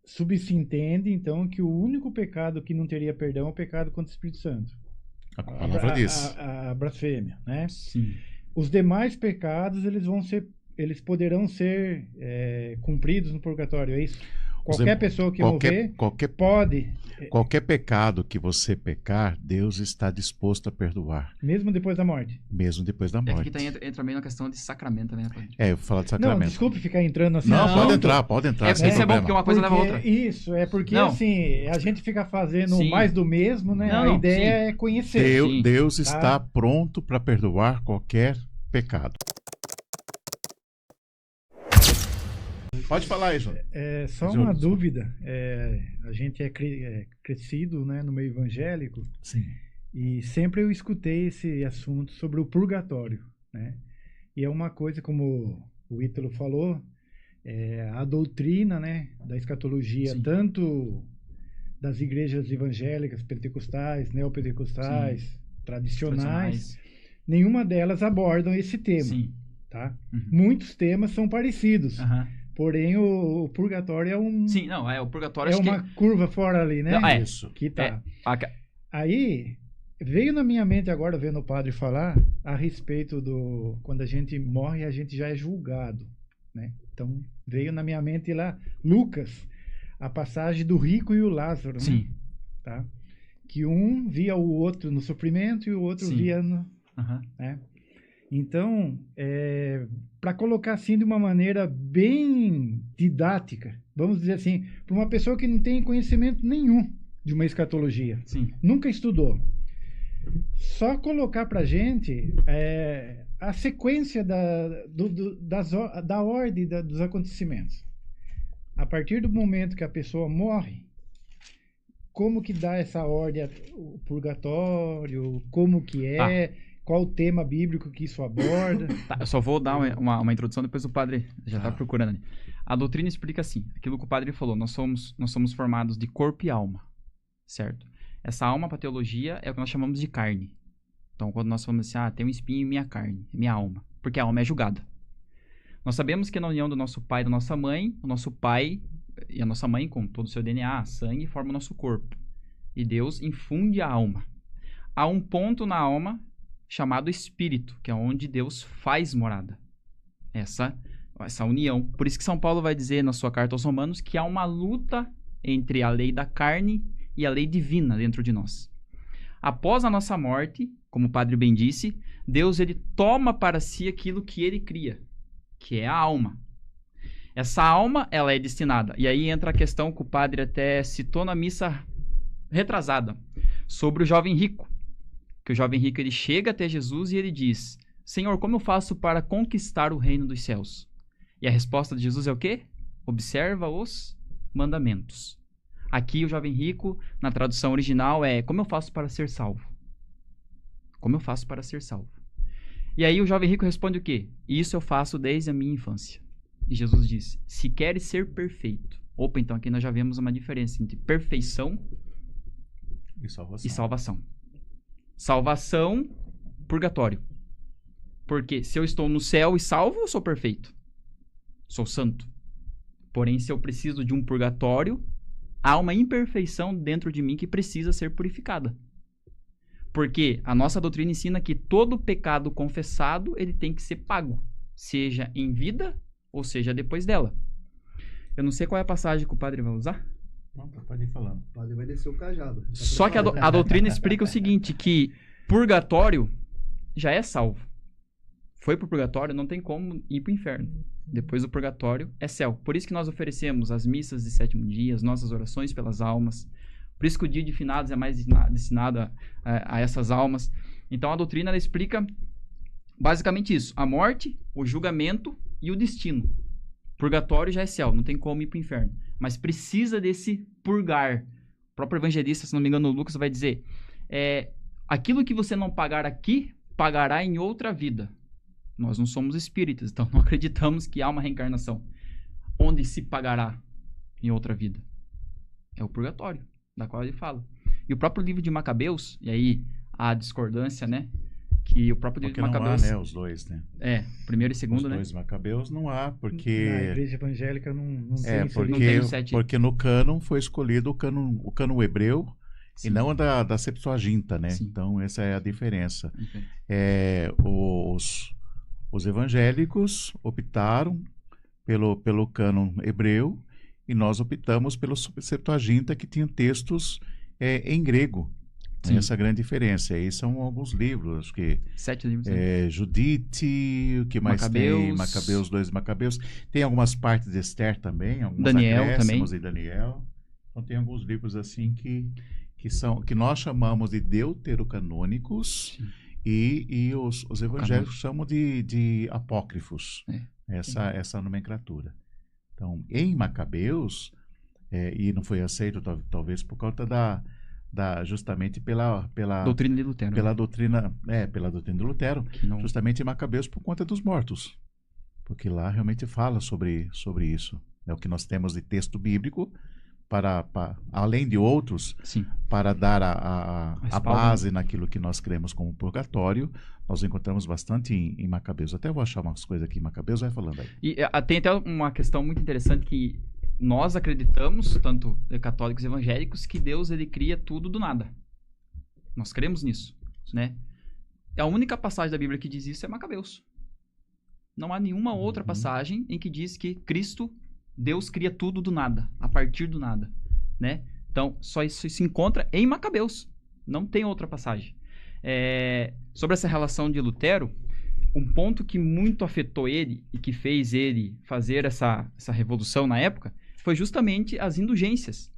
subentende, então, que o único pecado que não teria perdão é o pecado contra o Espírito Santo. A palavra diz. A blasfêmia, né? Sim. Os demais pecados, eles poderão ser cumpridos no purgatório, é isso? Qualquer pessoa que morrer pode... Qualquer pecado que você pecar, Deus está disposto a perdoar. Mesmo depois da morte? Mesmo depois da morte. É que entra meio na questão de sacramento, né? Eu vou falar de sacramento. Não, desculpe ficar entrando assim. Não, pode entrar. Isso é bom, porque uma coisa leva a outra. Isso, porque assim, a gente fica fazendo mais do mesmo, né? A ideia é conhecer. Deus está pronto para perdoar qualquer pecado. Pode falar aí, João. Só uma dúvida. A gente é crescido, né, no meio evangélico. Sim. E sempre eu escutei esse assunto sobre o purgatório, né? E é uma coisa, como o Ítalo falou, a doutrina, né, da escatologia, Sim. tanto das igrejas evangélicas, pentecostais, neopentecostais, tradicionais, nenhuma delas abordam esse tema. Sim. Tá? Uhum. Muitos temas são parecidos. Porém, o purgatório é um... Sim, não, o purgatório... É uma curva fora ali, né? Não, Isso. Que tá. Aí, veio na minha mente agora, vendo o padre falar, a respeito do... Quando a gente morre, a gente já é julgado, né? Então, veio na minha mente lá, Lucas, a passagem do rico e o Lázaro, Sim. Né? Tá? Que um via o outro no sofrimento e o outro via no... Né? Então, para colocar assim de uma maneira bem didática, vamos dizer assim, para uma pessoa que não tem conhecimento nenhum de uma escatologia, nunca estudou, só colocar para a gente a sequência da ordem dos acontecimentos. A partir do momento que a pessoa morre, como que dá essa ordem, o purgatório, como que qual o tema bíblico que isso aborda? Eu só vou dar uma introdução, depois o padre já está procurando ali. A doutrina explica assim, aquilo que o padre falou, nós somos formados de corpo e alma, certo? Essa alma, para a teologia, é o que nós chamamos de carne. Então, quando nós falamos assim, tem um espinho em minha carne, minha alma, porque a alma é julgada. Nós sabemos que na união do nosso pai e da nossa mãe, o nosso pai e a nossa mãe, com todo o seu DNA, sangue, formam o nosso corpo. E Deus infunde a alma. Há um ponto na alma chamado espírito, que é onde Deus faz morada. Essa união. Por isso que São Paulo vai dizer na sua carta aos Romanos que há uma luta entre a lei da carne e a lei divina dentro de nós. Após a nossa morte, como o padre bem disse, Deus ele toma para si aquilo que ele cria, que é a alma. Essa alma, ela é destinada. E aí entra a questão que o padre até citou na missa retrasada, sobre o jovem rico. Que o jovem rico ele chega até Jesus e ele diz: Senhor, como eu faço para conquistar o reino dos céus? E a resposta de Jesus é o quê? Observa os mandamentos. Aqui o jovem rico, na tradução original, é: como eu faço para ser salvo? Como eu faço para ser salvo? E aí o jovem rico responde o quê? Isso eu faço desde a minha infância. E Jesus diz: se queres ser perfeito. Opa, então aqui nós já vemos uma diferença entre perfeição e salvação. Salvação, purgatório. Porque se eu estou no céu e salvo, eu sou perfeito. Sou santo. Porém, se eu preciso de um purgatório, há uma imperfeição dentro de mim que precisa ser purificada. Porque a nossa doutrina ensina que todo pecado confessado, ele tem que ser pago. Seja em vida, ou seja depois dela. Eu não sei qual é a passagem que o padre vai usar. Não, pode ir falando. O padre vai descer o cajado. Só que a doutrina explica o seguinte, que purgatório já é salvo. Foi pro purgatório, não tem como ir pro inferno. Depois do purgatório é céu. Por isso que nós oferecemos as missas de 7º dia, as nossas orações pelas almas. Por isso que o dia de finados é mais destinado a essas almas. Então a doutrina ela explica basicamente isso. A morte, o julgamento e o destino. Purgatório já é céu, não tem como ir pro inferno. Mas precisa desse purgar. O próprio evangelista, se não me engano, o Lucas vai dizer: aquilo que você não pagar aqui, pagará em outra vida. Nós não somos espíritas, então não acreditamos que há uma reencarnação. Onde se pagará em outra vida? É o purgatório, da qual ele fala. E o próprio livro de Macabeus, e aí a discordância, né? que o próprio livro porque de Macabeus... não há, né, os dois, né? Primeiro e segundo, né? Os dois Macabeus não há, porque... Na igreja evangélica não tem porque, não tem o 7. porque no cânon foi escolhido o cânon hebreu, sim, e não da Septuaginta, né? Sim. Então, essa é a diferença. Os evangélicos optaram pelo cânon hebreu e nós optamos pelo Septuaginta, que tinha textos em grego. Essa é a grande diferença. Aí são alguns livros, acho que 7 livros. Judite, o que mais Macabeus. tem? Macabeus, 2 Macabeus. Tem algumas partes de Esther também, alguns Daniel também. E Daniel. Então tem alguns livros assim que nós chamamos de deuterocanônicos e os evangélicos chamam de apócrifos. Essa nomenclatura. Então, em Macabeus, e não foi aceito talvez por causa justamente pela doutrina de Lutero. Pela doutrina de Lutero, justamente em Macabeus por conta dos mortos. Porque lá realmente fala sobre isso. É o que nós temos de texto bíblico, além de outros, sim, para dar a base naquilo que nós cremos como purgatório. Nós encontramos bastante em Macabeus. Até vou achar umas coisas aqui em Macabeus, vai falando aí. E tem até uma questão muito interessante que nós acreditamos, tanto católicos e evangélicos, que Deus ele cria tudo do nada. Nós cremos nisso, né? A única passagem da Bíblia que diz isso é Macabeus. Não há nenhuma outra passagem em que diz que Deus cria tudo do nada, a partir do nada, né? Então, só isso se encontra em Macabeus. Não tem outra passagem. Sobre essa relação de Lutero, um ponto que muito afetou ele e que fez ele fazer essa revolução na época foi justamente as indulgências.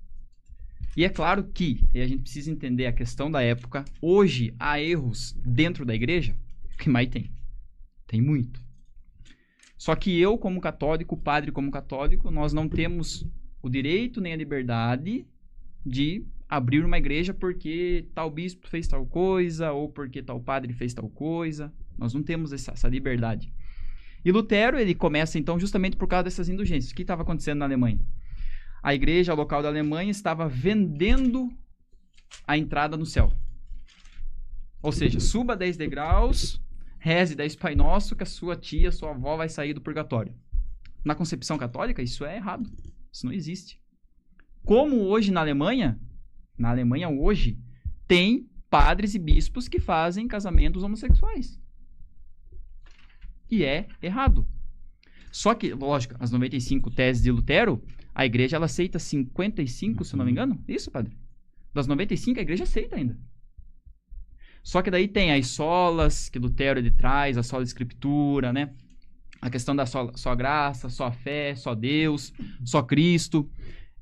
E é claro que a gente precisa entender a questão da época. Hoje, há erros dentro da igreja? O que mais tem? Tem muito. Só que eu, como católico, o padre como católico, nós não temos o direito nem a liberdade de abrir uma igreja porque tal bispo fez tal coisa ou porque tal padre fez tal coisa. Nós não temos essa liberdade. E Lutero, ele começa, então, justamente por causa dessas indulgências. O que estava acontecendo na Alemanha? A igreja local da Alemanha estava vendendo a entrada no céu. Ou seja, suba 10 degraus, reze 10 Pai Nosso, que a sua tia, sua avó vai sair do purgatório. Na concepção católica, isso é errado. Isso não existe. Como hoje na Alemanha hoje, tem padres e bispos que fazem casamentos homossexuais. E é errado. Só que, lógico, as 95 teses de Lutero, a igreja ela aceita 55, se eu não me engano. Isso, padre? Das 95, a igreja aceita ainda. Só que daí tem as solas que Lutero ele traz, a sola escritura, né? A questão da só graça, só fé, só Deus, só Cristo.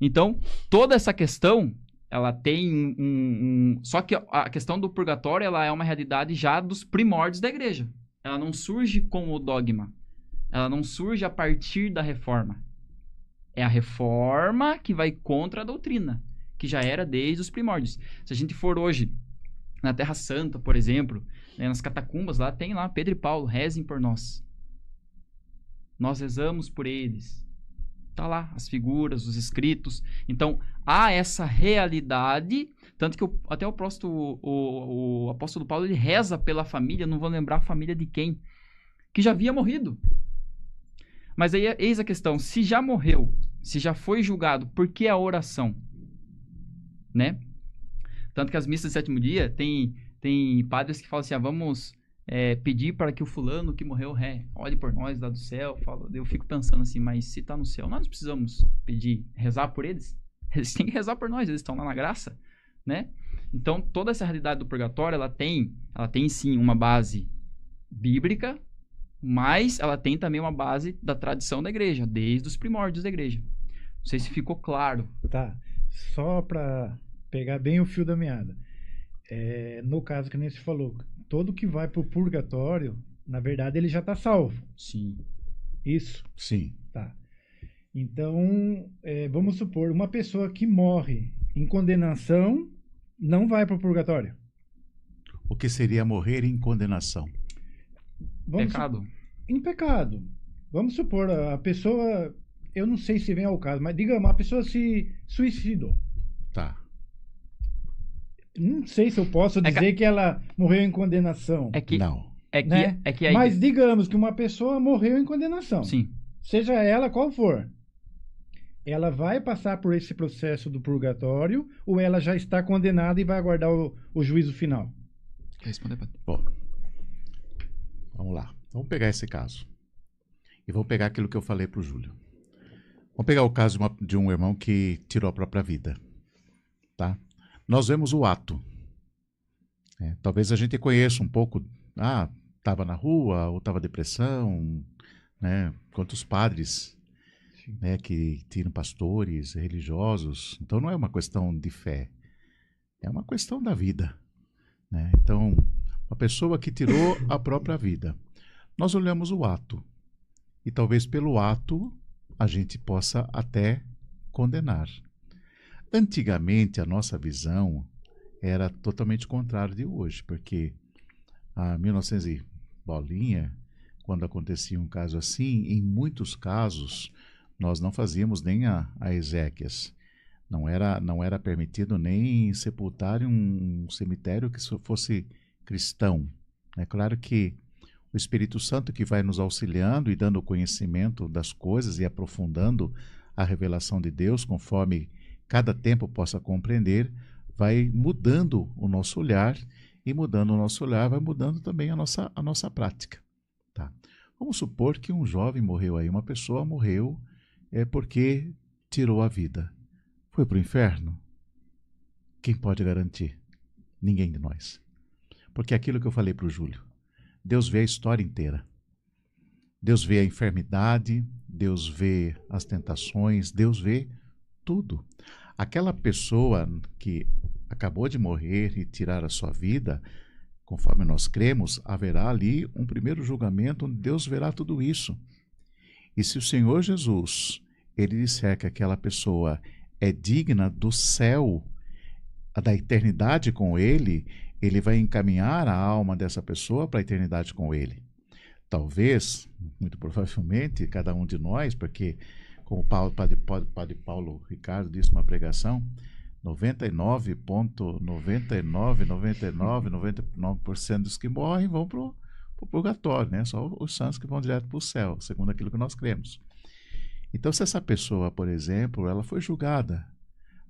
Então, toda essa questão, ela tem Só que a questão do purgatório, ela é uma realidade já dos primórdios da igreja. Ela não surge com o dogma. Ela não surge a partir da reforma. É a reforma que vai contra a doutrina, que já era desde os primórdios. Se a gente for hoje na Terra Santa, por exemplo, né, nas catacumbas, lá tem lá Pedro e Paulo, rezem por nós. Nós rezamos por eles. Tá lá as figuras, os escritos. Então, há essa realidade, tanto que até o apóstolo Paulo, ele reza pela família, não vou lembrar a família de quem, que já havia morrido. Mas aí, eis a questão, se já morreu, se já foi julgado, por que a oração? Né? Tanto que as missas de sétimo dia, tem padres que falam assim, vamos pedir para que o fulano que morreu olhe por nós lá do céu. Eu fico pensando assim, mas se está no céu, nós precisamos rezar por eles? Eles têm que rezar por nós, eles estão lá na graça, né? Então, toda essa realidade do purgatório, ela tem sim uma base bíblica, mas ela tem também uma base da tradição da igreja, desde os primórdios da igreja. Não sei se ficou claro. Tá, só para pegar bem o fio da meada. No caso que nem você falou, todo que vai para o purgatório, na verdade, ele já está salvo. Sim. Isso? Sim. Tá. Então, vamos supor, uma pessoa que morre em condenação não vai para o purgatório. O que seria morrer em condenação? Pecado. Em pecado. Vamos supor, a pessoa, eu não sei se vem ao caso, mas digamos, a pessoa se suicidou. Tá. Não sei se eu posso dizer que ela morreu em condenação. Não. Mas digamos que uma pessoa morreu em condenação. Sim. Seja ela qual for. Ela vai passar por esse processo do purgatório ou ela já está condenada e vai aguardar o juízo final? Quer responder, Padre? Bom, vamos lá. Vamos pegar esse caso. E vamos pegar aquilo que eu falei para o Júlio. Vamos pegar o caso de um irmão que tirou a própria vida. Tá? Nós vemos o ato. Talvez a gente conheça um pouco. Estava na rua, ou estava depressão, né? Quantos padres, né, que tiram pastores religiosos. Então não é uma questão de fé, é uma questão da vida, né? Então, uma pessoa que tirou a própria vida, nós olhamos o ato, e talvez pelo ato a gente possa até condenar. Antigamente a nossa visão era totalmente contrária de hoje, porque a 1900 e bolinha, quando acontecia um caso assim, em muitos casos nós não fazíamos nem a exéquias. Não era permitido nem sepultar em um cemitério que fosse cristão. É claro que o Espírito Santo, que vai nos auxiliando e dando conhecimento das coisas e aprofundando a revelação de Deus, conforme cada tempo possa compreender, vai mudando o nosso olhar, e mudando o nosso olhar vai mudando também a nossa prática. Tá? Vamos supor que um jovem morreu aí, uma pessoa morreu porque tirou a vida. Foi para o inferno? Quem pode garantir? Ninguém de nós. Porque é aquilo que eu falei para o Júlio, Deus vê a história inteira. Deus vê a enfermidade, Deus vê as tentações, Deus vê tudo. Aquela pessoa que acabou de morrer e tirar a sua vida, conforme nós cremos, haverá ali um primeiro julgamento onde Deus verá tudo isso. E se o Senhor Jesus, ele disser que aquela pessoa é digna do céu, da eternidade com ele, ele vai encaminhar a alma dessa pessoa para a eternidade com ele. Talvez, muito provavelmente, cada um de nós, porque como o Padre Paulo Ricardo disse numa pregação, 99,99% dos que morrem vão para o purgatório, né? Só os santos que vão direto para o céu, segundo aquilo que nós cremos. Então, se essa pessoa, por exemplo, ela foi julgada,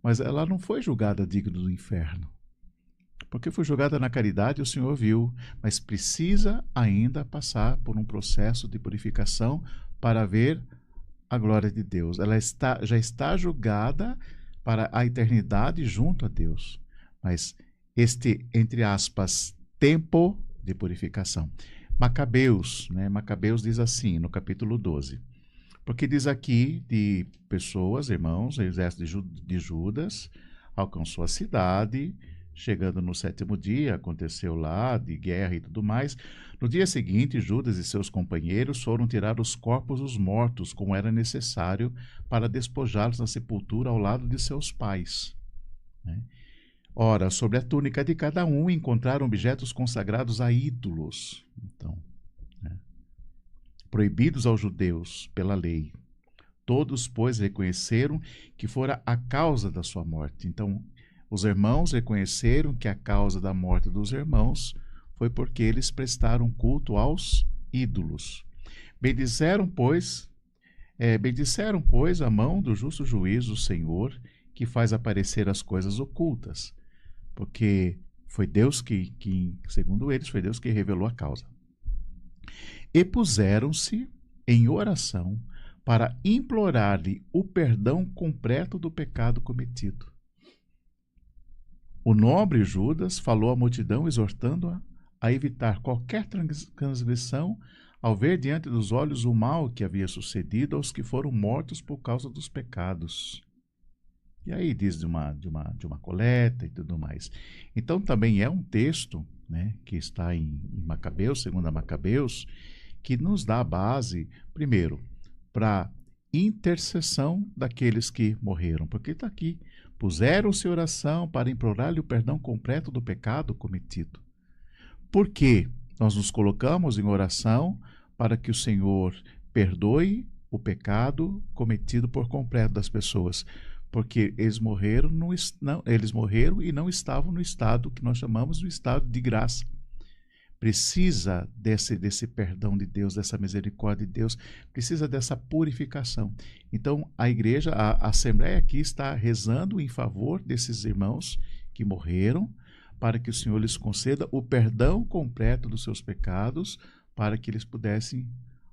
mas ela não foi julgada digna do inferno, porque foi julgada na caridade, o Senhor viu, mas precisa ainda passar por um processo de purificação para ver a glória de Deus. Ela já está julgada para a eternidade junto a Deus. Mas este, entre aspas, tempo de purificação. Macabeus, né? Macabeus diz assim, no capítulo 12. Porque diz aqui de pessoas, irmãos, o exército de Judas alcançou a cidade, chegando no 7º dia, aconteceu lá de guerra e tudo mais. No dia seguinte, Judas e seus companheiros foram tirar os corpos dos mortos, como era necessário, para despojá-los na sepultura ao lado de seus pais. Né? Ora, sobre a túnica de cada um encontraram objetos consagrados a ídolos. Então, né? Proibidos aos judeus pela lei. Todos, pois, reconheceram que fora a causa da sua morte. Então, os irmãos reconheceram que a causa da morte dos irmãos foi porque eles prestaram culto aos ídolos. Bendizeram, pois, a mão do justo juiz, o Senhor, que faz aparecer as coisas ocultas. Porque foi Deus que, segundo eles, foi Deus que revelou a causa. E puseram-se em oração para implorar-lhe o perdão completo do pecado cometido. O nobre Judas falou à multidão, exortando-a a evitar qualquer transgressão, ao ver diante dos olhos o mal que havia sucedido aos que foram mortos por causa dos pecados. E aí diz de uma coleta e tudo mais. Então também é um texto, né, que está em Macabeus, 2 Macabeus, que nos dá a base, primeiro, para intercessão daqueles que morreram, porque está aqui. Puseram-se em oração para implorar-lhe o perdão completo do pecado cometido. Por quê? Nós nos colocamos em oração para que o Senhor perdoe o pecado cometido por completo das pessoas. Porque eles morreram, eles morreram e não estavam no estado que nós chamamos de estado de graça. Precisa desse perdão de Deus, dessa misericórdia de Deus, precisa dessa purificação. Então, a igreja, a Assembleia aqui está rezando em favor desses irmãos que morreram, para que o Senhor lhes conceda o perdão completo dos seus pecados, para que eles pudessem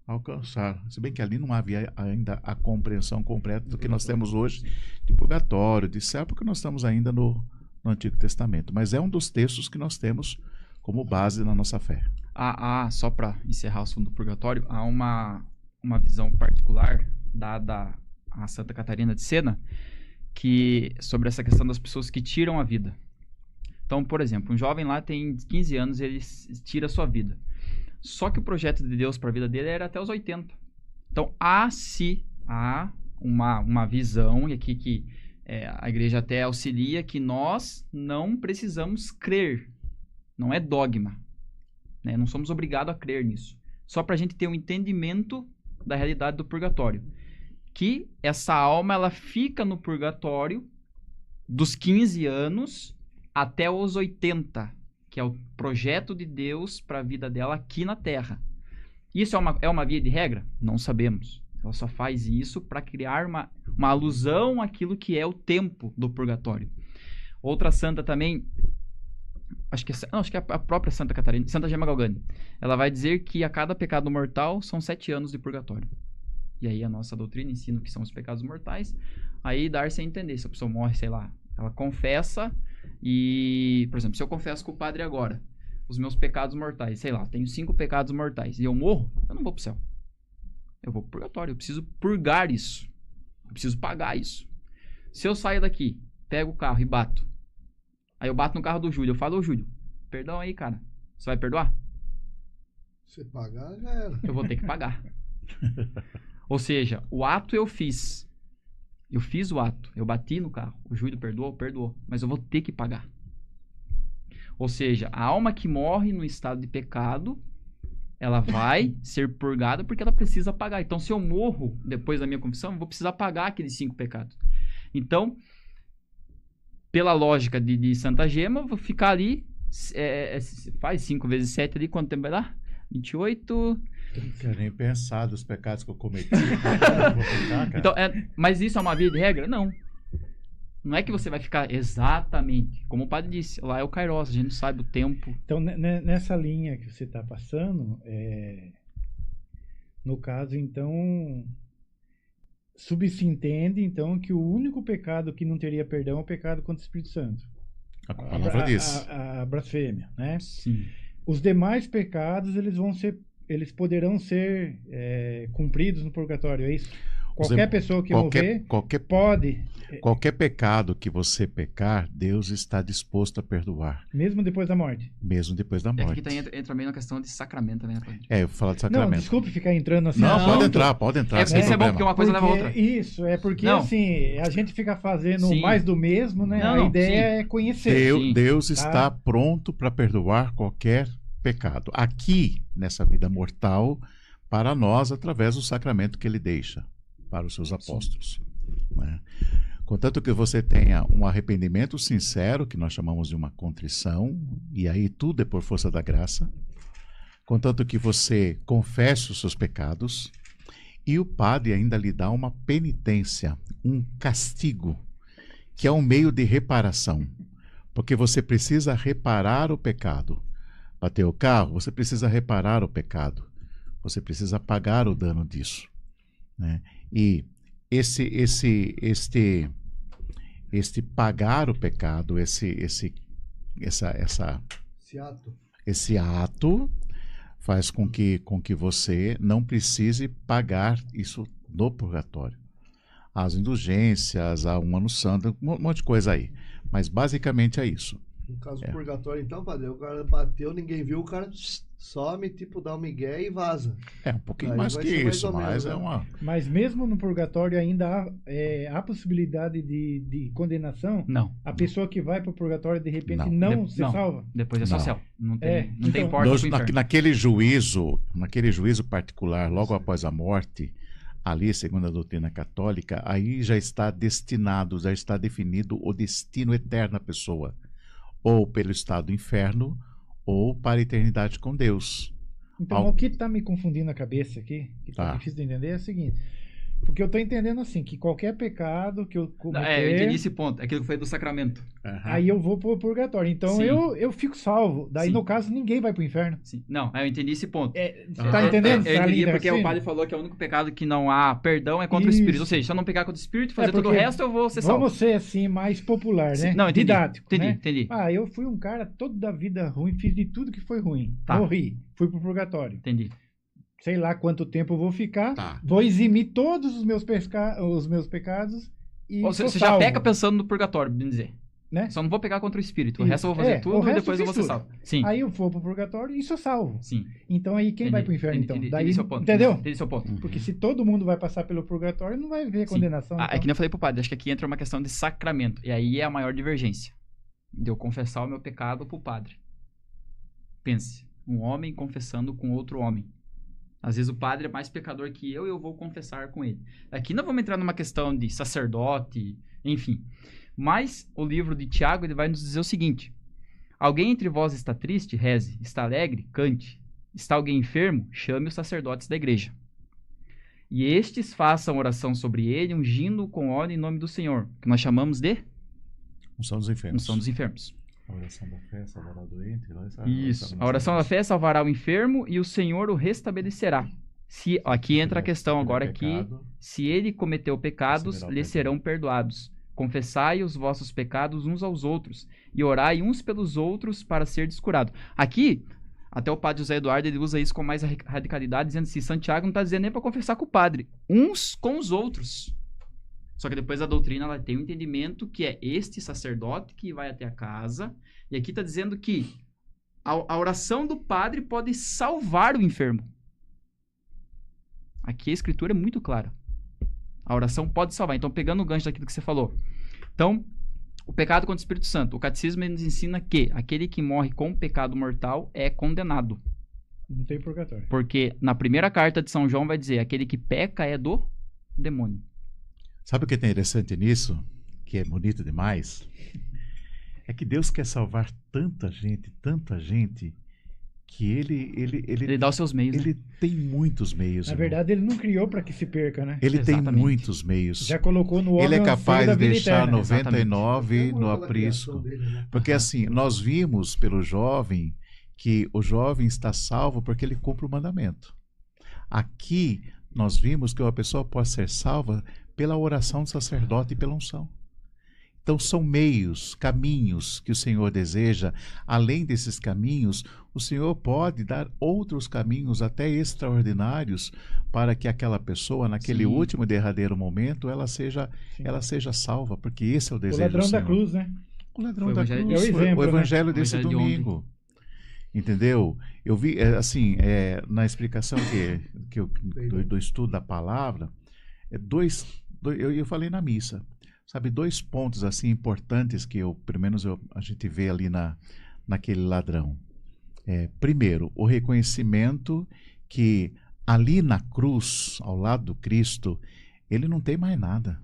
alcançar. Se bem que ali não havia ainda a compreensão completa do que nós temos hoje de purgatório, de céu, porque nós estamos ainda no Antigo Testamento. Mas é um dos textos que nós temos como base na nossa fé. Só para encerrar o assunto do purgatório, há uma visão particular dada a Santa Catarina de Sena, sobre essa questão das pessoas que tiram a vida. Então, por exemplo, um jovem lá tem 15 anos e ele tira a sua vida. Só que o projeto de Deus para a vida dele era até os 80. Então, há uma visão, e aqui que a igreja até auxilia, que nós não precisamos crer. Não é dogma. Né? Não somos obrigados a crer nisso. Só para a gente ter um entendimento da realidade do purgatório. Que essa alma ela fica no purgatório dos 15 anos até os 80. Que é o projeto de Deus para a vida dela aqui na Terra. Isso é uma via de regra? Não sabemos. Ela só faz isso para criar uma alusão àquilo que é o tempo do purgatório. Outra santa também, acho que é a própria Santa Catarina, Santa Gemma Galgani, ela vai dizer que a cada pecado mortal são 7 anos de purgatório. E aí a nossa doutrina ensina o que são os pecados mortais. Aí dar-se a entender, se a pessoa morre, sei lá, ela confessa. E, por exemplo, se eu confesso com o padre agora os meus pecados mortais, sei lá, tenho 5 pecados mortais e eu morro, eu não vou pro céu. Eu vou pro purgatório, eu preciso purgar isso. Eu preciso pagar isso. Se eu saio daqui, pego o carro e bato, aí eu bato no carro do Júlio, eu falo, ô Júlio, perdão aí, cara, você vai perdoar? Se pagar, já era. Eu vou ter que pagar. Ou seja, o ato eu fiz. Eu fiz o ato, eu bati no carro. O Júlio perdoou. Mas eu vou ter que pagar. Ou seja, a alma que morre no estado de pecado, ela vai ser purgada porque ela precisa pagar. Então, se eu morro depois da minha confissão, eu vou precisar pagar aqueles 5 pecados. Então, pela lógica de Santa Gema, eu vou ficar ali, faz 5 vezes 7 ali, quanto tempo vai dar? 28... Eu não quero nem pensar dos pecados que eu cometi. Então, mas isso é uma via de regra? Não. Não é que você vai ficar exatamente, como o padre disse, lá é o Kairos, a gente não sabe o tempo. Então, nessa linha que você está passando, no caso, então, subse-entende, então, que o único pecado que não teria perdão é o pecado contra o Espírito Santo. A palavra diz. A blasfêmia, né? Sim. Os demais pecados, eles poderão ser cumpridos no purgatório, é isso? Qualquer pessoa que morrer pode... Qualquer pecado que você pecar, Deus está disposto a perdoar. Mesmo depois da morte? Mesmo depois da morte. É que entra meio na questão de sacramento também, né? Eu vou falar de sacramento. Não, desculpe ficar entrando assim. Não, pode entrar. Isso é bom, porque uma coisa leva a outra. Isso, porque assim, a gente fica fazendo mais do mesmo, né? A ideia é conhecer. Deus está pronto para perdoar qualquer pecado. Aqui, nessa vida mortal, para nós, através do sacramento que ele deixa para os seus apóstolos. Né? Contanto que você tenha um arrependimento sincero, que nós chamamos de uma contrição, e aí tudo é por força da graça. Contanto que você confesse os seus pecados, e o padre ainda lhe dá uma penitência, um castigo, que é um meio de reparação. Porque você precisa reparar o pecado. Bateu o carro, você precisa reparar o pecado. Você precisa pagar o dano disso. Né? E este pagar o pecado, esse ato faz com que você não precise pagar isso no purgatório. As indulgências, há um ano santo, um monte de coisa aí. Mas basicamente é isso. No caso do purgatório, então, padre, o cara bateu, ninguém viu, o cara some, dá um migué e vaza. Um pouquinho mais que isso, mas é uma... Mas mesmo no purgatório ainda há possibilidade de condenação? Não. A pessoa que vai para o purgatório, de repente, não se salva? Depois é só céu. Não tem porta pro inferno. Naquele juízo particular, logo após a morte, Ali, segundo a doutrina católica, aí já está destinado, já está definido o destino eterno da pessoa, ou pelo estado do inferno, ou para a eternidade com Deus. Então, o que está me confundindo a cabeça aqui, que está difícil de entender, é o seguinte. Porque eu estou entendendo assim, que qualquer pecado que eu cometer... eu entendi esse ponto, aquilo que foi do sacramento. Aí eu vou pro purgatório. Então eu fico salvo. Daí, no caso, ninguém vai pro inferno. Sim. Não, eu entendi esse ponto. Tá entendendo? Eu entendi porque o padre falou que é o único pecado que não há perdão é contra o espírito. Ou seja, se eu não pecar contra o espírito, fazer todo o resto, eu vou ser salvo. Vamos ser, assim, mais popular, né? Não, entendi. Didático, entendi. Eu fui um cara toda a vida ruim, fiz de tudo que foi ruim. Tá. Morri, fui pro purgatório. Entendi. Sei lá quanto tempo eu vou ficar, vou eximir todos os meus pecados e você já peca pensando no purgatório, bem dizer. Né? Só não vou pegar contra o espírito. O resto eu vou fazer tudo e depois eu vou ser salvo. Sim. Aí eu vou pro purgatório e sou salvo. Sim. Então aí quem vai pro inferno, então? Daí, seu ponto. Entendeu? Entendi seu ponto. Porque se todo mundo vai passar pelo purgatório, não vai haver condenação. É que nem eu falei pro padre, acho que aqui entra uma questão de sacramento. E aí é a maior divergência. De eu confessar o meu pecado pro padre. Pense, um homem confessando com outro homem. Às vezes o padre é mais pecador que eu e eu vou confessar com ele. Aqui não vamos entrar numa questão de sacerdote, enfim. Mas o livro de Tiago ele vai nos dizer o seguinte. Alguém entre vós está triste? Reze. Está alegre? Cante. Está alguém enfermo? Chame os sacerdotes da igreja. E estes façam oração sobre ele, ungindo-o com óleo em nome do Senhor. Que nós chamamos de? Unção dos enfermos. Unção dos enfermos. A oração da fé salvará o doente. Isso. A oração da fé salvará o enfermo e o Senhor o restabelecerá. Aqui entra a questão agora que se ele cometeu pecados, lhe serão perdoados. Confessai os vossos pecados uns aos outros e orai uns pelos outros para ser descurado. Aqui, até o padre José Eduardo, ele usa isso com mais radicalidade, dizendo assim, Santiago não está dizendo nem para confessar com o padre, uns com os outros. Só que depois a doutrina ela tem um entendimento que é este sacerdote que vai até a casa. E aqui está dizendo que a oração do padre pode salvar o enfermo. Aqui a escritura é muito clara. A oração pode salvar. Então, pegando o gancho daquilo que você falou. Então, o pecado contra o Espírito Santo. O catecismo nos ensina que aquele que morre com pecado mortal é condenado. Não tem purgatório. Porque na primeira carta de São João vai dizer aquele que peca é do demônio. Sabe o que é interessante nisso? Que é bonito demais? É que Deus quer salvar tanta gente, que ele dá os seus meios. Ele tem muitos meios. Na verdade, ele não criou para que se perca, né? Ele tem muitos meios. Já colocou no homem. Ele é capaz de deixar eterna. 99 no aprisco. Porque assim, nós vimos pelo jovem que o jovem está salvo porque ele cumpre o mandamento. Aqui, nós vimos que uma pessoa pode ser salva pela oração do sacerdote e pela unção. Então são meios, caminhos que o Senhor deseja. Além desses caminhos, o Senhor pode dar outros caminhos até extraordinários para que aquela pessoa, naquele último derradeiro momento, ela seja salva, porque esse é o desejo do Senhor. O ladrão da cruz, né? O ladrão da cruz, é o exemplo, o evangelho né? desse domingo. Entendeu? Eu vi, na explicação do estudo da palavra, eu falei na missa, sabe, 2 pontos assim importantes que pelo menos a gente vê ali naquele ladrão. Primeiro, o reconhecimento que ali na cruz, ao lado do Cristo, ele não tem mais nada.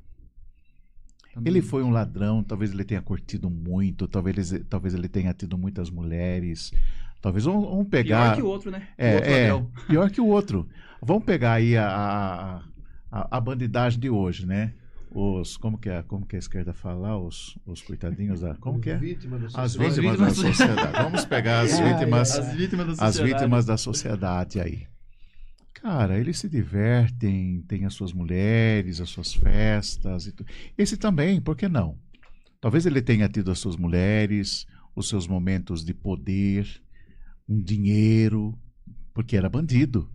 Ele foi um ladrão, talvez ele tenha curtido muito, talvez ele tenha tido muitas mulheres. Talvez vamos pegar... Pior que o outro, né? Pior que o outro. Vamos pegar aí a bandidagem de hoje, né? Como que a esquerda fala? Os coitadinhos da... Como que é? As vítimas da sociedade. Vamos pegar as vítimas da sociedade aí. Cara, eles se divertem, têm as suas mulheres, as suas festas e tudo. Esse também, por que não? Talvez ele tenha tido as suas mulheres, os seus momentos de poder, um dinheiro, porque era bandido,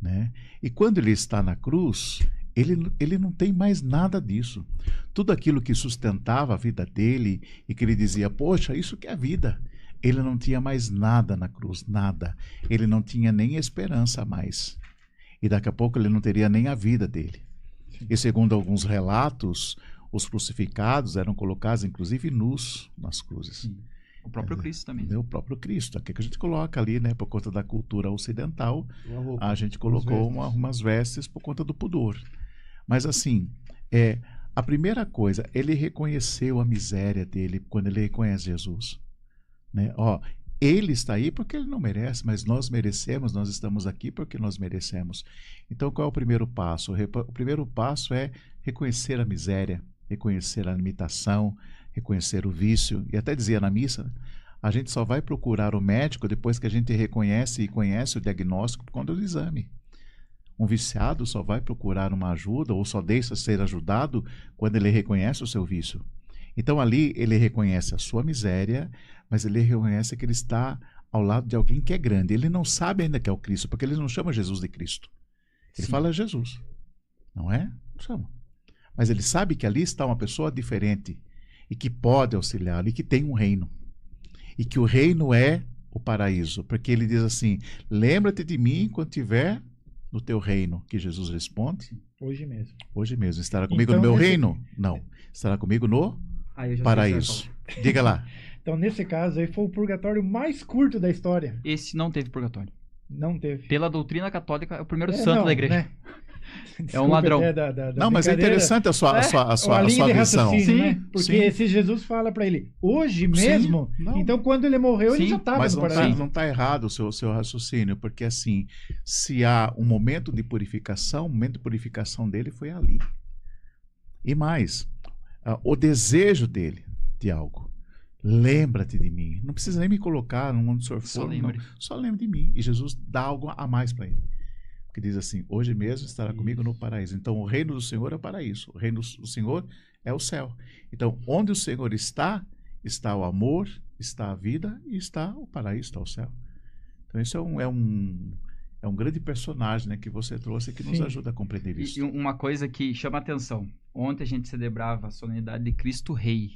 né? E quando ele está na cruz, ele não tem mais nada disso. Tudo aquilo que sustentava a vida dele e que ele dizia, poxa, isso que é a vida. Ele não tinha mais nada na cruz, nada. Ele não tinha nem esperança mais. E daqui a pouco ele não teria nem a vida dele. E segundo alguns relatos, os crucificados eram colocados, inclusive, nus nas cruzes. Sim. O próprio Cristo também. O próprio Cristo. Aqui que a gente coloca ali, né? Por conta da cultura ocidental, a gente colocou umas vestes por conta do pudor. Mas assim, a primeira coisa, ele reconheceu a miséria dele quando ele reconhece Jesus. Né? Ele está aí porque ele não merece, mas nós merecemos, nós estamos aqui porque nós merecemos. Então, qual é o primeiro passo? O primeiro passo é reconhecer a miséria, reconhecer a limitação, reconhecer o vício. E até dizia na missa, a gente só vai procurar o médico depois que a gente reconhece e conhece o diagnóstico por conta do exame. Um viciado só vai procurar uma ajuda ou só deixa ser ajudado quando ele reconhece o seu vício. Então ali ele reconhece a sua miséria, mas ele reconhece que ele está ao lado de alguém que é grande. Ele não sabe ainda que é o Cristo, porque ele não chama Jesus de Cristo. Ele fala Jesus, não é? Não chama. Mas ele sabe que ali está uma pessoa diferente e que pode auxiliá-lo e que tem um reino. E que o reino é o paraíso, porque ele diz assim, lembra-te de mim quando tiver no teu reino, que Jesus responde. Hoje mesmo. Hoje mesmo. Estará comigo no meu reino? Não. Estará comigo no paraíso. Diga lá. Então, nesse caso aí, foi o purgatório mais curto da história. Esse não teve purgatório. Não teve. Pela doutrina católica, é o primeiro santo da igreja. Né? Desculpa, é um ladrão. Não, mas é interessante a sua visão. Sim, né? Porque se Jesus fala para ele, hoje mesmo, então quando ele morreu, ele já estava no paraíso. Mas não está errado o seu raciocínio, porque assim, se há um momento de purificação, o momento de purificação dele foi ali. E mais, o desejo dele de algo. Lembra-te de mim. Não precisa nem me colocar no mundo sorfoso. Só lembra de mim. E Jesus dá algo a mais para ele. Que diz assim, hoje mesmo estará comigo no paraíso. Então, o reino do Senhor é o paraíso. O reino do Senhor é o céu. Então, onde o Senhor está o amor, está a vida e está o paraíso, está o céu. Então, isso é um grande personagem, né, que você trouxe que nos ajuda a compreender isso. E uma coisa que chama a atenção. Ontem a gente celebrava a solenidade de Cristo Rei.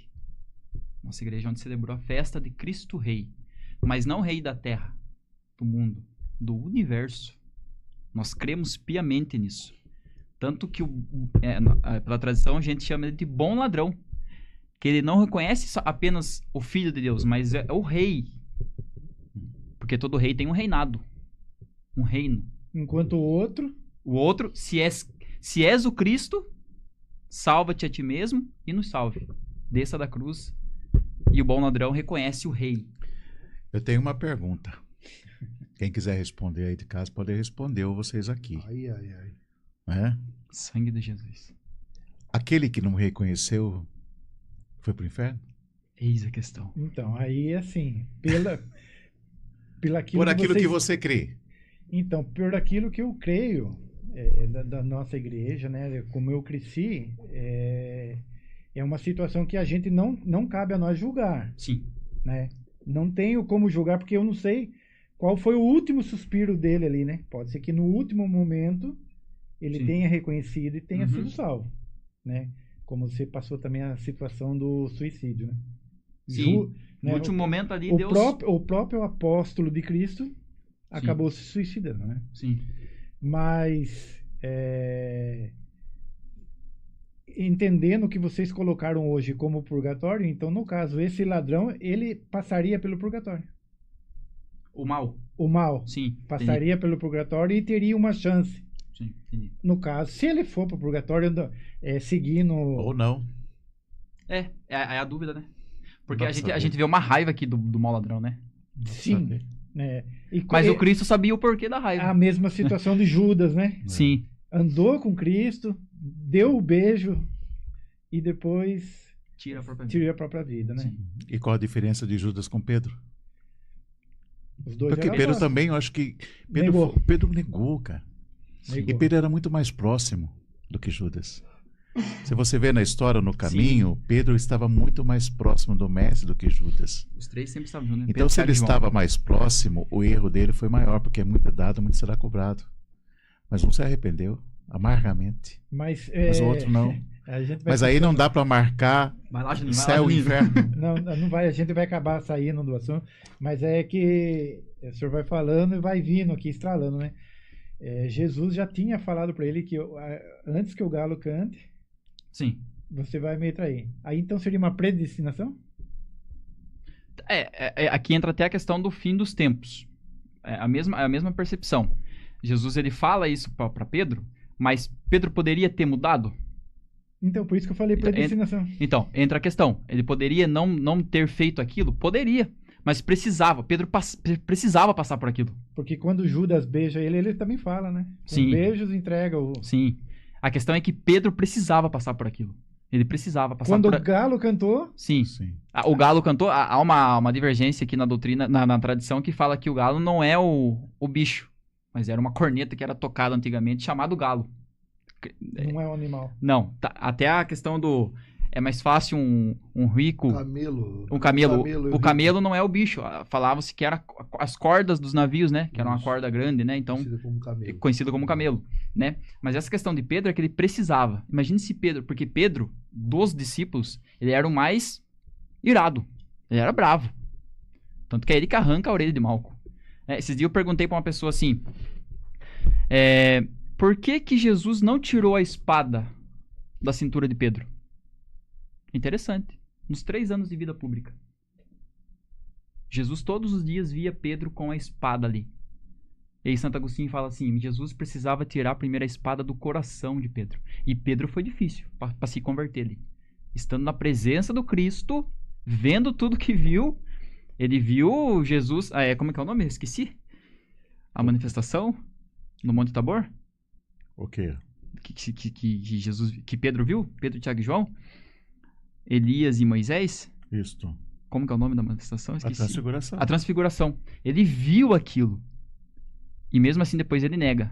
Nossa igreja onde celebrou a festa de Cristo Rei. Mas não Rei da terra, do mundo, do universo. Nós cremos piamente nisso. Tanto que, pela tradição, a gente chama ele de bom ladrão. Que ele não reconhece apenas o Filho de Deus, mas é o rei. Porque todo rei tem um reinado. Um reino. Enquanto o outro, se és o Cristo, salva-te a ti mesmo e nos salve. Desça da cruz. E o bom ladrão reconhece o rei. Eu tenho uma pergunta. Quem quiser responder aí de casa, pode responder, ou vocês aqui. Ai. Sangue de Jesus. Aquele que não reconheceu foi para o inferno? Eis a questão. Então, aí assim, por aquilo que você crê. Então, por aquilo que eu creio da nossa igreja, né, como eu cresci, é uma situação que a gente não cabe a nós julgar. Sim. Né? Não tenho como julgar, porque eu não sei qual foi o último suspiro dele ali, né? Pode ser que no último momento ele tenha reconhecido e tenha sido salvo, né? Como você passou também a situação do suicídio, né? Sim. No último momento ali, o próprio apóstolo de Cristo acabou se suicidando, né? Sim. Mas entendendo o que vocês colocaram hoje como purgatório, então no caso esse ladrão ele passaria pelo purgatório. O mal. O mal. Sim. Passaria pelo purgatório e teria uma chance. Sim, entendi. No caso, se ele for para o purgatório, seguindo... Ou não. É a dúvida, né? Porque a gente vê uma raiva aqui do mau ladrão, né? Sim. Mas o Cristo sabia o porquê da raiva. A mesma situação de Judas, né? Sim. Andou com Cristo, deu o beijo e depois tira a própria vida, né? Sim. E qual a diferença de Judas com Pedro? Os dois. Porque Pedro também, eu acho que Pedro negou, cara. E Pedro era muito mais próximo do que Judas. Se você vê na história, no caminho, Pedro estava muito mais próximo do mestre do que Judas. Os três sempre estavam juntos. Então, se ele estava mais próximo, o erro dele foi maior, porque é muito dado, muito será cobrado. Mas um se arrependeu amargamente. Mas o outro não. Mas aí não dá para marcar céu e inferno. Não vai, a gente vai acabar saindo do assunto, mas é que o senhor vai falando e vai vindo aqui, estralando, né? Jesus já tinha falado para ele que antes que o galo cante, sim, você vai me trair. Aí então seria uma predestinação? Aqui entra até a questão do fim dos tempos. A mesma percepção. Jesus ele fala isso para Pedro Mas Pedro poderia ter mudado? Então, por isso que eu falei predestinação. Então, entra a questão. Ele poderia não ter feito aquilo? Poderia. Mas precisava. Pedro precisava passar por aquilo. Porque quando Judas beija ele também fala, né? Com Sim. beijos entrega o... Sim. A questão é que Pedro precisava passar por aquilo. Ele precisava passar quando por... o galo cantou... Sim. Sim. O galo cantou... Há uma divergência aqui na doutrina, na tradição, que fala que o galo não é o bicho. Mas era uma corneta que era tocada antigamente, chamado galo. Não é um animal. Não. Até a questão do... É mais fácil um rico... Camelo. O camelo não é o bicho. Falava-se que era as cordas dos navios, né? Que era uma corda grande, né? Então, conhecido como camelo, né? Mas essa questão de Pedro é que ele precisava. Imagine se Pedro... Porque Pedro, dos discípulos, ele era o mais irado. Ele era bravo. Tanto que é ele que arranca a orelha de Malco. Esses dias eu perguntei pra uma pessoa assim... por que Jesus não tirou a espada da cintura de Pedro? Interessante. Nos 3 anos de vida pública. Jesus todos os dias via Pedro com a espada ali. E aí Santo Agostinho fala assim, Jesus precisava tirar primeiro a espada do coração de Pedro. E Pedro foi difícil para se converter ali. Estando na presença do Cristo, vendo tudo que viu, ele viu Jesus... como é que é o nome? Esqueci. A manifestação no Monte Tabor. O quê? Que Pedro viu? Pedro, Tiago e João? Elias e Moisés? Isto. Como que é o nome da manifestação? Esqueci. A transfiguração. A transfiguração. Ele viu aquilo. E mesmo assim depois ele nega.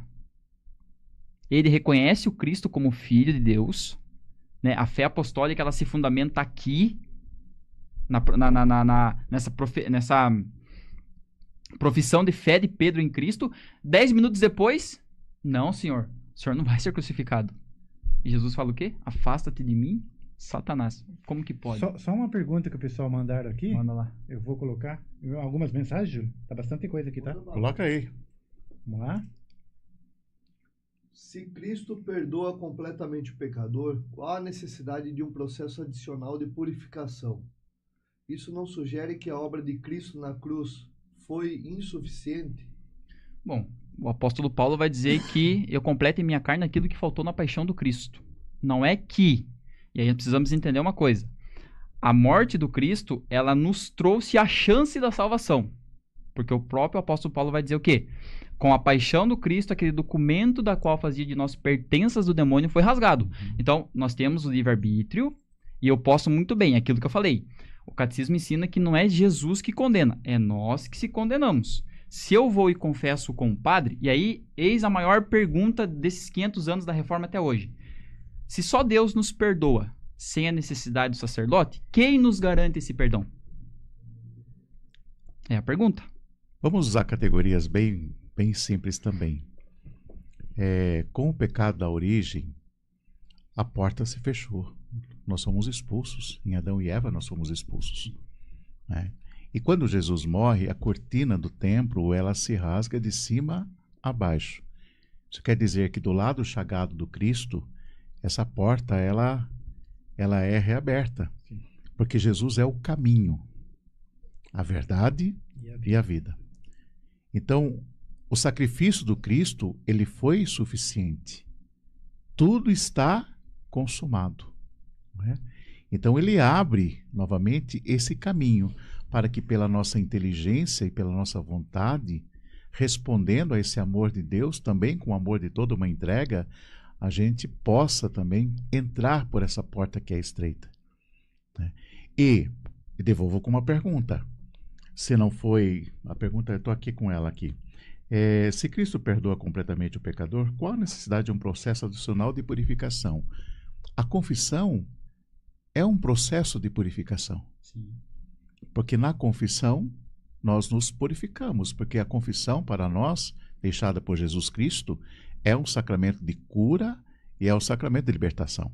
Ele reconhece o Cristo como Filho de Deus. Né? A fé apostólica ela se fundamenta aqui nessa profissão de fé de Pedro em Cristo. 10 minutos depois, não, senhor. O senhor não vai ser crucificado. E Jesus fala o quê? Afasta-te de mim, Satanás. Como que pode? Só uma pergunta que o pessoal mandaram aqui. Manda lá. Eu vou colocar algumas mensagens, Júlio. Tá bastante coisa aqui, tá? Coloca aí. Vamos lá. Se Cristo perdoa completamente o pecador, qual a necessidade de um processo adicional de purificação? Isso não sugere que a obra de Cristo na cruz foi insuficiente? Bom, o apóstolo Paulo vai dizer que eu completo em minha carne aquilo que faltou na paixão do Cristo. Não é que... E aí precisamos entender uma coisa. A morte do Cristo, ela nos trouxe a chance da salvação. Porque o próprio apóstolo Paulo vai dizer o quê? Com a paixão do Cristo, aquele documento da qual fazia de nós pertenças do demônio foi rasgado. Então, nós temos o livre-arbítrio e eu posso muito bem, aquilo que eu falei. O catecismo ensina que não é Jesus que condena, é nós que se condenamos. Se eu vou e confesso com o padre, e aí eis a maior pergunta desses 500 anos da reforma até hoje. Se só Deus nos perdoa sem a necessidade do sacerdote, quem nos garante esse perdão? É a pergunta. Vamos usar categorias bem simples também. Com o pecado da origem, a porta se fechou. Nós somos expulsos. Em Adão e Eva nós somos expulsos. Né? E quando Jesus morre, a cortina do templo ela se rasga de cima a baixo. Isso quer dizer que do lado chagado do Cristo, essa porta ela é reaberta. Sim. Porque Jesus é o caminho, a verdade e a vida. Então, o sacrifício do Cristo, ele foi suficiente. Tudo está consumado. Né? Então, ele abre novamente esse caminho para que pela nossa inteligência e pela nossa vontade, respondendo a esse amor de Deus, também com o amor de toda uma entrega, a gente possa também entrar por essa porta que é estreita. Né? E devolvo com uma pergunta. Se não foi... A pergunta, eu estou aqui com ela aqui. Se Cristo perdoa completamente o pecador, qual a necessidade de um processo adicional de purificação? A confissão é um processo de purificação. Sim. Porque na confissão nós nos purificamos, porque a confissão para nós, deixada por Jesus Cristo, é um sacramento de cura e é um sacramento de libertação.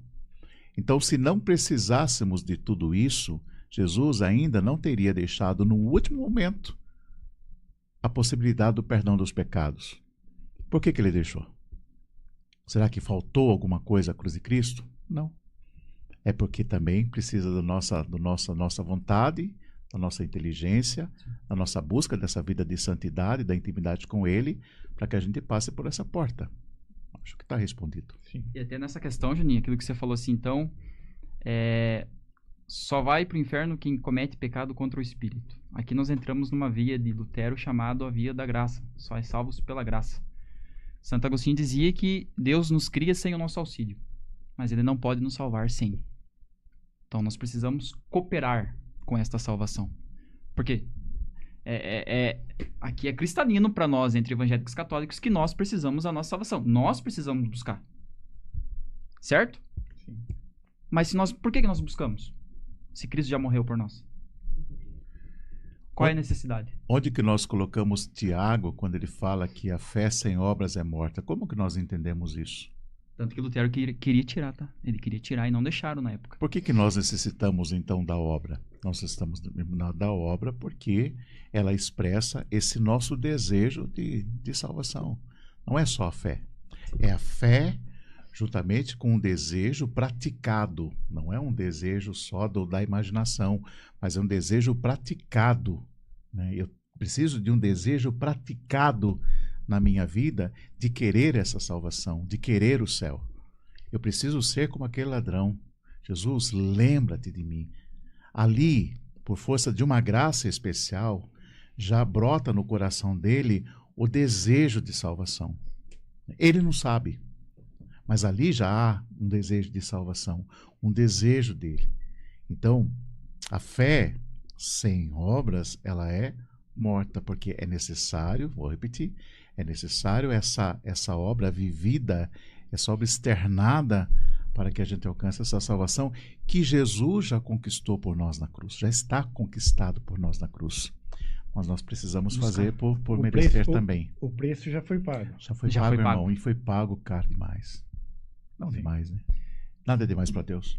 Então, se não precisássemos de tudo isso, Jesus ainda não teria deixado no último momento a possibilidade do perdão dos pecados. Por que ele deixou? Será que faltou alguma coisa à cruz de Cristo? Não. É porque também precisa da nossa vontade, da nossa inteligência, da nossa busca dessa vida de santidade, da intimidade com Ele, para que a gente passe por essa porta. Acho que está respondido. Sim. E até nessa questão, Juninho, aquilo que você falou assim, então, só vai para o inferno quem comete pecado contra o Espírito. Aqui nós entramos numa via de Lutero chamada a via da graça. Só é salvos pela graça. Santo Agostinho dizia que Deus nos cria sem o nosso auxílio, mas Ele não pode nos salvar sem. Então nós precisamos cooperar com esta salvação. Por quê? Aqui é cristalino para nós, entre evangélicos e católicos, que nós precisamos da nossa salvação. Nós precisamos buscar. Certo? Sim. Mas por que nós buscamos? Se Cristo já morreu por nós. Qual é a necessidade? Onde que nós colocamos Tiago quando ele fala que a fé sem obras é morta? Como que nós entendemos isso? Tanto que Lutero queria tirar, tá? Ele queria tirar e não deixaram na época. Por que nós necessitamos, então, da obra? Nós necessitamos da obra porque ela expressa esse nosso desejo de salvação. Não é só a fé. É a fé juntamente com um desejo praticado. Não é um desejo só da imaginação, mas é um desejo praticado. Né? Eu preciso de um desejo praticado na minha vida de querer essa salvação, de querer o céu. Eu preciso ser como aquele ladrão. Jesus, lembra-te de mim. Ali, por força de uma graça especial, já brota no coração dele o desejo de salvação. Ele não sabe, mas ali já há um desejo de salvação, um desejo dele. Então, a fé sem obras, ela é morta, porque é necessário, vou repetir, é necessário essa obra vivida, essa obra externada, para que a gente alcance essa salvação que Jesus já conquistou por nós na cruz, já está conquistado por nós na cruz. Mas nós precisamos fazer por merecer também. O preço já foi pago. Já foi pago, irmão, e foi pago caro demais. Não demais, né? Nada é demais para Deus.